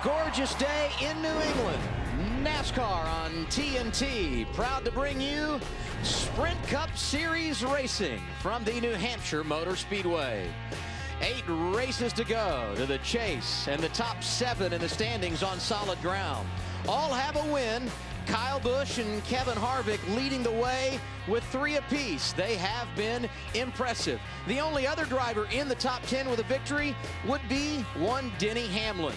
gorgeous day in New England. NASCAR on TNT, proud to bring you Sprint Cup Series racing from the New Hampshire Motor Speedway. 8 races to go to the chase, and the top 7 in the standings on solid ground. All have a win. Kyle Busch and Kevin Harvick leading the way with 3 apiece. They have been impressive. The only other driver in the top 10 with a victory would be one Denny Hamlin.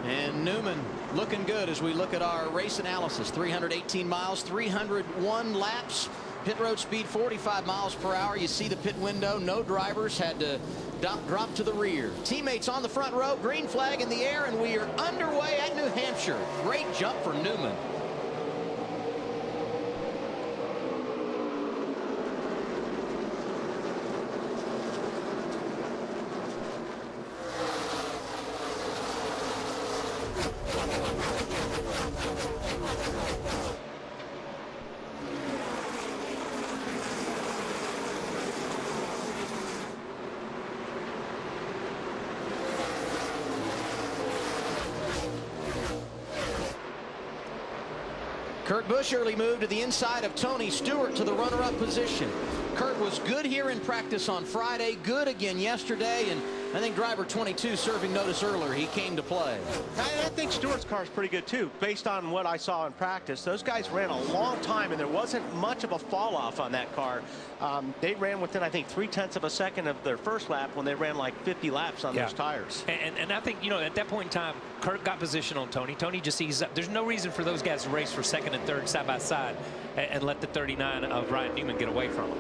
And Newman looking good as we look at our race analysis. 318 miles, 301 laps. Pit road speed 45 miles per hour. You see the pit window. No drivers had to drop to the rear. Teammates on the front row. Green flag in the air, and we are underway at New Hampshire. Great jump for Newman. Kurt Busch early moved to the inside of Tony Stewart to the runner-up position. Kurt was good here in practice on Friday, good again yesterday, and I think driver 22 serving notice earlier. He came to play. I think Stewart's car is pretty good too, based on what I saw in practice. Those guys ran a long time, and there wasn't much of a fall off on that car. They ran within, I think, 0.3 of a second of their first lap when they ran like 50 laps on those tires. And I think, you know, at that point in time, Kurt got position on Tony. Tony just sees up. There's no reason for those guys to race for second and third side by side and let the 39 of Ryan Newman get away from him.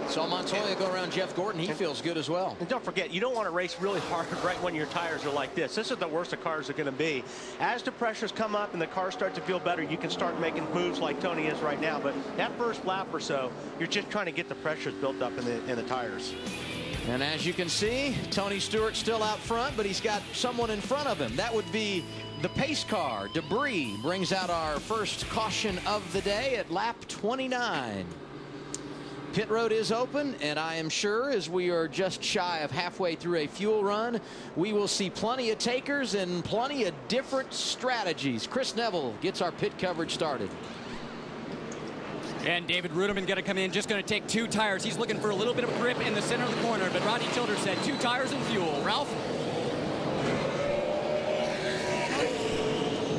Saw Montoya go around Jeff Gordon. He feels good as well. And don't forget, you don't want to race really hard right when your tires are like this. This is the worst the cars are going to be. As the pressures come up and the cars start to feel better, you can start making moves like Tony is right now. But that first lap or so, you're just trying to get the pressures built up in the tires. And as you can see, Tony Stewart still out front, but he's got someone in front of him. That would be the pace car. Debris brings out our first caution of the day at lap 29. Pit road is open, and I am sure as we are just shy of halfway through a fuel run, we will see plenty of takers and plenty of different strategies. Chris Neville gets our pit coverage started. And David Ruderman going to come in, just going to take 2 tires. He's looking for a little bit of grip in the center of the corner, but Rodney Childers said 2 tires and fuel. Ralph?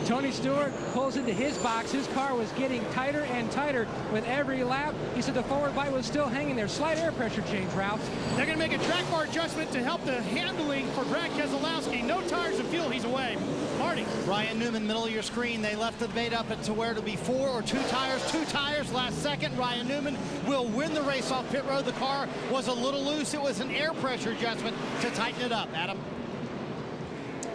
Tony Stewart pulls into his box. His car was getting tighter and tighter with every lap. He said the forward bite was still hanging there. Slight air pressure change, Ralph. They're going to make a track bar adjustment to help the handling for Brad Keselowski. No tires and fuel. He's away. Marty. Ryan Newman, middle of your screen. They left the debate up to where it'll be 4 or 2 tires. 2 tires last second. Ryan Newman will win the race off pit road. The car was a little loose. It was an air pressure adjustment to tighten it up. Adam.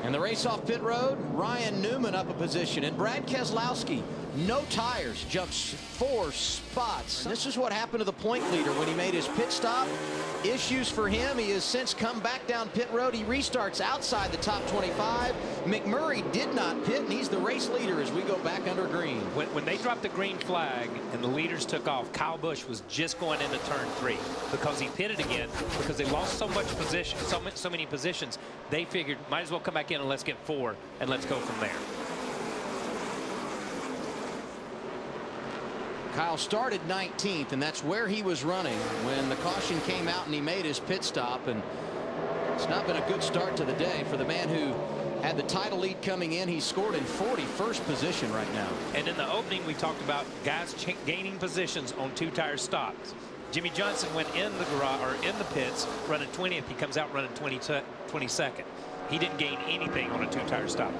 And the race off pit road, Ryan Newman up a position, and Brad Keselowski, no tires, jumps 4 spots. This is what happened to the point leader when he made his pit stop. Issues for him. He has since come back down pit road. He restarts outside the top 25. McMurray did not pit, and he's the race leader as we go back under green. When they dropped the green flag and the leaders took off, Kyle Busch was just going into turn 3 because he pitted again because they lost so much position, so many positions. They figured might as well come back in and let's get 4 and let's go from there. Kyle started 19th, and that's where he was running when the caution came out and he made his pit stop. And it's not been a good start to the day for the man who had the title lead coming in. He scored in 41st position right now. And in the opening, we talked about guys gaining positions on 2 tire stops. Jimmy Johnson went in the garage or in the pits running 20th. He comes out running 22nd. He didn't gain anything on a 2 tire stop.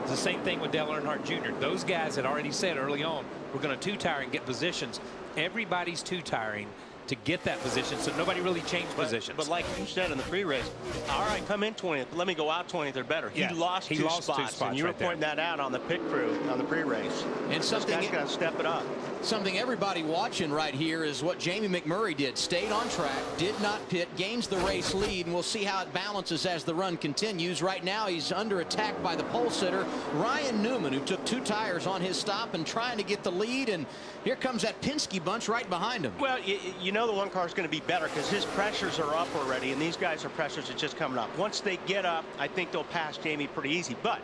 It's the same thing with Dale Earnhardt Jr. Those guys had already said early on, we're going to 2-tire and get positions. Everybody's 2-tiring to get that position, so nobody really changed positions. But like you said in the pre-race, all right, come in 20th, but let me go out 20th or better. He lost two spots, and you were pointing that out on the pit crew on the pre-race. And something got to step it up. Something everybody watching right here is what Jamie McMurray did. Stayed on track, did not pit, gains the race lead, and we'll see how it balances as the run continues. Right now, he's under attack by the pole sitter, Ryan Newman, who took 2 tires on his stop and trying to get the lead, and here comes that Penske bunch right behind him. Well, you know, know the one car is going to be better because his pressures are up already, and these guys' pressures are just coming up. Once they get up, I think they'll pass Jamie pretty easy. But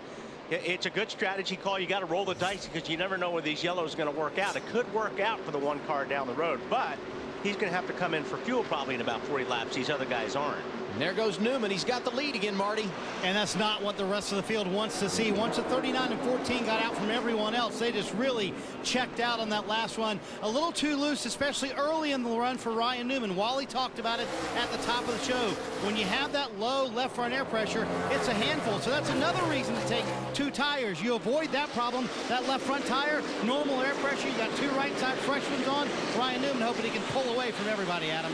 it's a good strategy call. You got to roll the dice because you never know where these yellows are going to work out. It could work out for the one car down the road, but he's going to have to come in for fuel probably in about 40 laps. These other guys aren't. And there goes Newman. He's got the lead again, Marty. And that's not what the rest of the field wants to see. Once the 39 and 14 got out from everyone else, they just really checked out on that last run. A little too loose, especially early in the run for Ryan Newman. Wally talked about it at the top of the show. When you have that low left front air pressure, it's a handful. So that's another reason to take 2 tires. You avoid that problem. That left front tire, normal air pressure. You got 2 right side fresh ones on. Ryan Newman hoping he can pull away from everybody, Adam.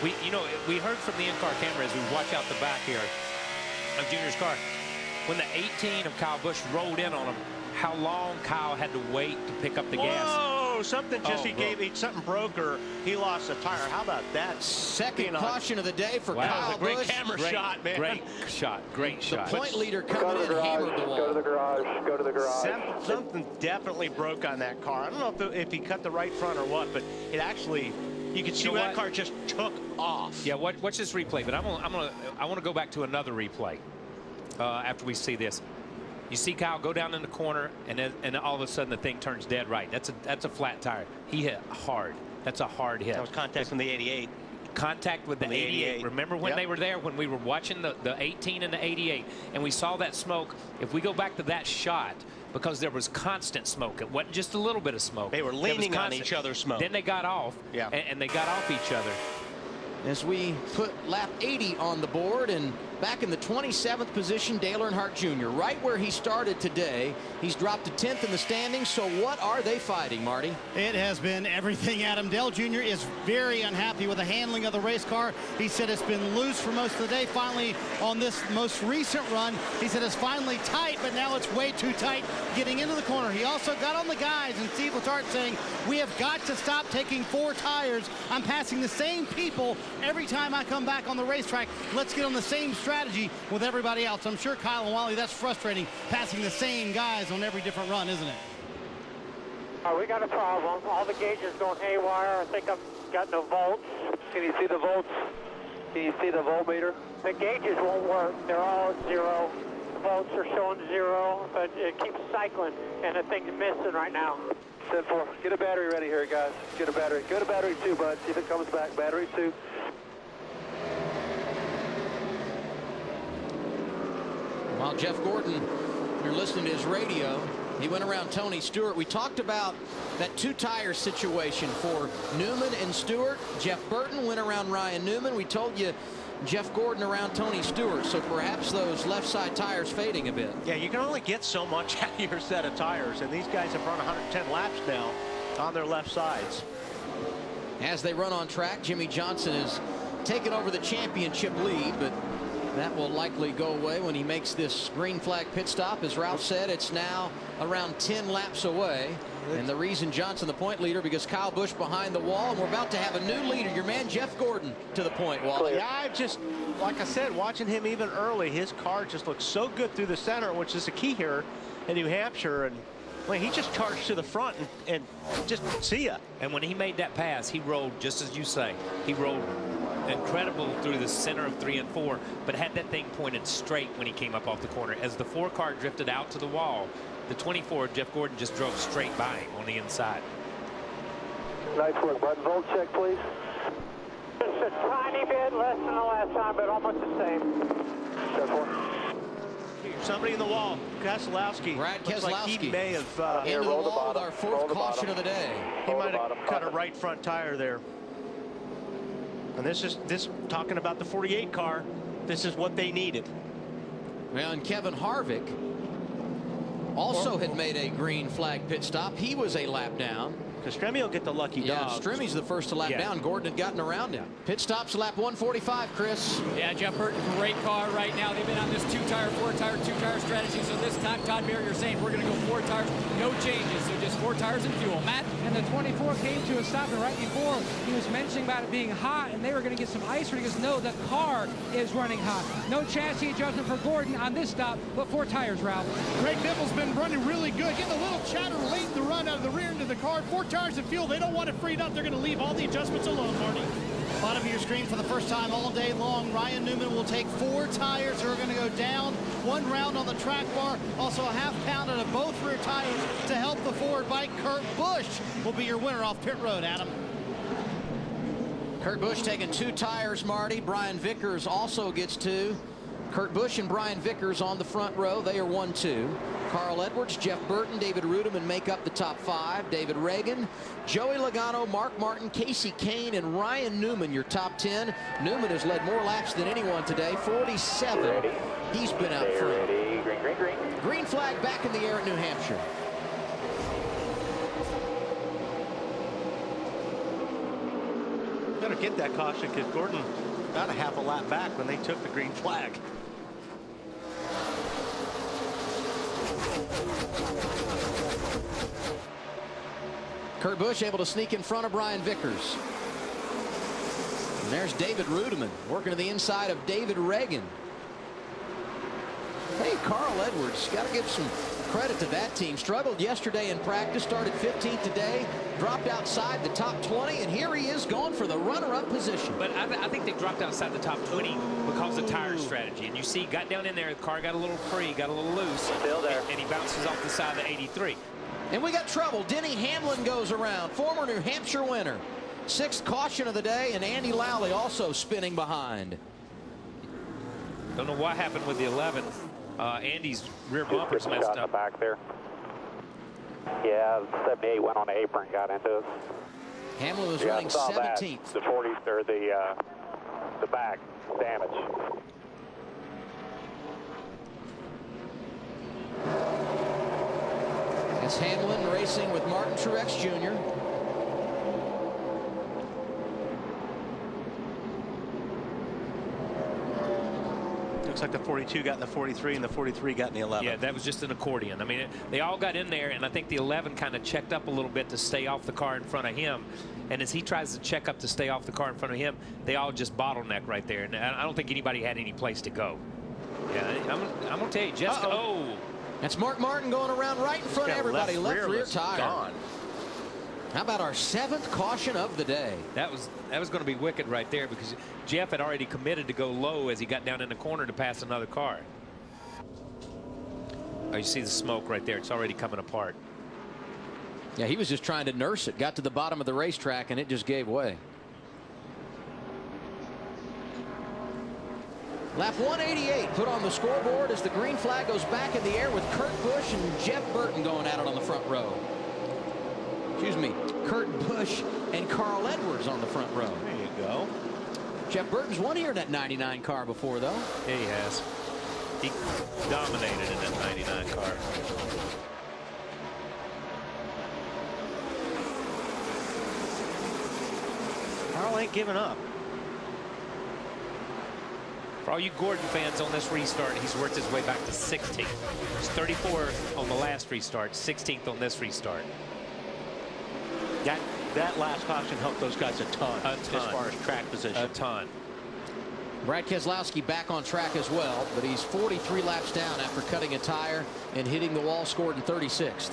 We heard from the in-car camera as we watch out the back here of Junior's car. When the 18 of Kyle Busch rolled in on him, how long Kyle had to wait to pick up the gas. Whoa, something just something broke or he lost a tire. How about that? Second caution of the day for Kyle Busch. Great camera shot, man. Great shot. The point leader coming in hammered the wall. Go to the garage. Go to the garage. Something definitely broke on that car. I don't know if he cut the right front or what, but it actually, you can see that car just took off. Yeah, watch this replay, but I want to go back to another replay after we see this. You see Kyle go down in the corner, and all of a sudden the thing turns dead right. That's a flat tire. He hit hard. That's a hard hit. That was contact from the 88. Contact with the 88. Remember when they were there, when we were watching the 18 and the 88, and we saw that smoke? If we go back to that shot, because there was constant smoke, it wasn't just a little bit of smoke. They were leaning on each other's smoke. Then they got off, and they got off each other. As we put lap 80 on the board, and back in the 27th position, Dale Earnhardt Jr., right where he started today. He's dropped to 10th in the standings. So what are they fighting, Marty? It has been everything, Adam. Dale Jr. is very unhappy with the handling of the race car. He said it's been loose for most of the day. Finally, on this most recent run, he said it's finally tight, but now it's way too tight getting into the corner. He also got on the guys, and Steve Letarte saying, we have got to stop taking 4 tires. I'm passing the same people every time I come back on the racetrack. Let's get on the same strategy with everybody else. I'm sure Kyle and Wally, that's frustrating, passing the same guys on every different run, isn't it? All right, we got a problem. All the gauges going haywire. I think I've got no volts. Can you see the volts? Can you see the voltmeter? The gauges won't work. They're all at 0. The volts are showing 0, but it keeps cycling, and the thing's missing right now. 10-4. Get a battery ready here, guys. Get a battery. Go to battery 2, bud. See if it comes back. Battery 2. While Jeff Gordon, you're listening to his radio, he went around Tony Stewart. We talked about that 2-tire situation for Newman and Stewart. Jeff Burton went around Ryan Newman. We told you Jeff Gordon around Tony Stewart. So perhaps those left side tires fading a bit. Yeah, you can only get so much out of your set of tires, and these guys have run 110 laps now on their left sides. As they run on track, Jimmy Johnson is taking over the championship lead, but that will likely go away when he makes this green flag pit stop. As Ralph said, it's now around 10 laps away. And the reason Johnson the point leader, because Kyle Busch behind the wall, and we're about to have a new leader, your man Jeff Gordon, to the point, Wally. Yeah, I've just, like I said, watching him even early, his car just looks so good through the center, which is the key here in New Hampshire. And well, he just charged to the front and just see ya. And when he made that pass, he rolled, just as you say, he rolled incredible through the center of 3 and 4, but had that thing pointed straight when he came up off the corner. As the 4 car drifted out to the wall, the 24, Jeff Gordon, just drove straight by him on the inside. Nice work, bud. Volt check, please. Just a tiny bit less than the last time, but almost the same. 10-4. Somebody in the wall. Keselowski. Brad Looks Keselowski. Like he may have into the wall with our 4th caution of the day. He might have cut a right front tire there. And this talking about the 48 car, this is what they needed. Well, and Kevin Harvick also had made a green flag pit stop. He was a lap down. Because Stremme will get the lucky dog. Stremmy's the first to lap down. Gordon had gotten around him. Pit stops lap 145, Chris. Yeah, Jeff Burton, great car right now. They've been on this 2-tire, 4-tire, 2-tire strategy. So this time, Todd Berrier saying we're going to go 4 tires, no changes. So just 4 tires and fuel. Matt? And the 24 came to a stop, and right before he was mentioning about it being hot, and they were going to get some ice. He goes, no, the car is running hot. No chassis adjustment for Gordon on this stop, but 4 tires, Ralph. Greg Nibble's been running really good, getting a little chatter late in the run out of the rear end of the car. 14 tires of fuel. They don't want it freed up. They're going to leave all the adjustments alone, Marty. Bottom of your screen for the first time all day long. Ryan Newman will take 4 tires that are going to go down. 1 round on the track bar. Also a half pound out of both rear tires to help the forward bike. Kurt Busch will be your winner off pit road, Adam. Kurt Busch taking 2 tires, Marty. Brian Vickers also gets 2. Kurt Busch and Brian Vickers on the front row. They are 1-2. Carl Edwards, Jeff Burton, David Rudeman make up the top 5. David Reagan, Joey Logano, Mark Martin, Casey Kane, and Ryan Newman, your top 10. Newman has led more laps than anyone today, 47. Ready. He's been out front. Ready. Green, green, green. Green flag back in the air at New Hampshire. Better get that caution because Gordon got a half a lap back when they took the green flag. Kurt Busch able to sneak in front of Brian Vickers. And there's David Rudeman working to the inside of David Reagan. Hey, Carl Edwards, got to give some credit to that team. Struggled yesterday in practice, started 15th today, dropped outside the top 20, and here he is going for the runner-up position. But I think they dropped outside the top 20 because of tire strategy. And you see, got down in there, the car got a little free, got a little loose. Still there. And he bounces off the side of the 83. And we got trouble. Denny Hamlin goes around, former New Hampshire winner. 6th caution of the day, and Andy Lally also spinning behind. Don't know what happened with the 11. Andy's rear bumper's messed up. Back there. Yeah, 78 went on the apron, got into us. Hamlin was running 17th. The 40s or the back damage. It's Hamlin racing with Martin Truex Jr. Looks like the 42 got in the 43 and the 43 got in the 11. Yeah, that was just an accordion. I mean, they all got in there, and I think the 11 kind of checked up a little bit to stay off the car in front of him. And as he tries to check up to stay off the car in front of him, they all just bottleneck right there. And I don't think anybody had any place to go. Yeah, I'm going to tell you, Jessica. Oh. That's Mark Martin going around right in front of everybody. Left rear tire. Gone. How about our 7th caution of the day? That was going to be wicked right there because Jeff had already committed to go low as he got down in the corner to pass another car. Oh, you see the smoke right there. It's already coming apart. Yeah, he was just trying to nurse it. Got to the bottom of the racetrack and it just gave way. Lap 188 put on the scoreboard as the green flag goes back in the air with Kurt Busch and Jeff Burton going at it on the front row. Excuse me, Kurt Busch and Carl Edwards on the front row. There you go. Jeff Burton's won here in that 99 car before, though. Yeah, he has. He dominated in that 99 car. Carl ain't giving up. For all you Gordon fans on this restart, he's worked his way back to 16th. He's 34th on the last restart, 16th on this restart. That last caution helped those guys a ton as far as track position. A ton. Brad Keselowski back on track as well, but he's 43 laps down after cutting a tire and hitting the wall, scored in 36th.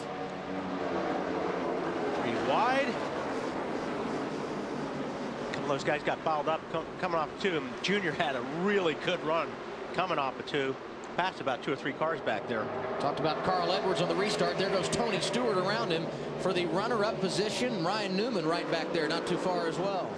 3 wide. A couple of those guys got fouled up coming off 2. And Junior had a really good run coming off of 2. Passed about 2 or 3 cars back there. Talked about Carl Edwards on the restart. There goes Tony Stewart around him for the runner-up position. Ryan Newman right back there, not too far as well.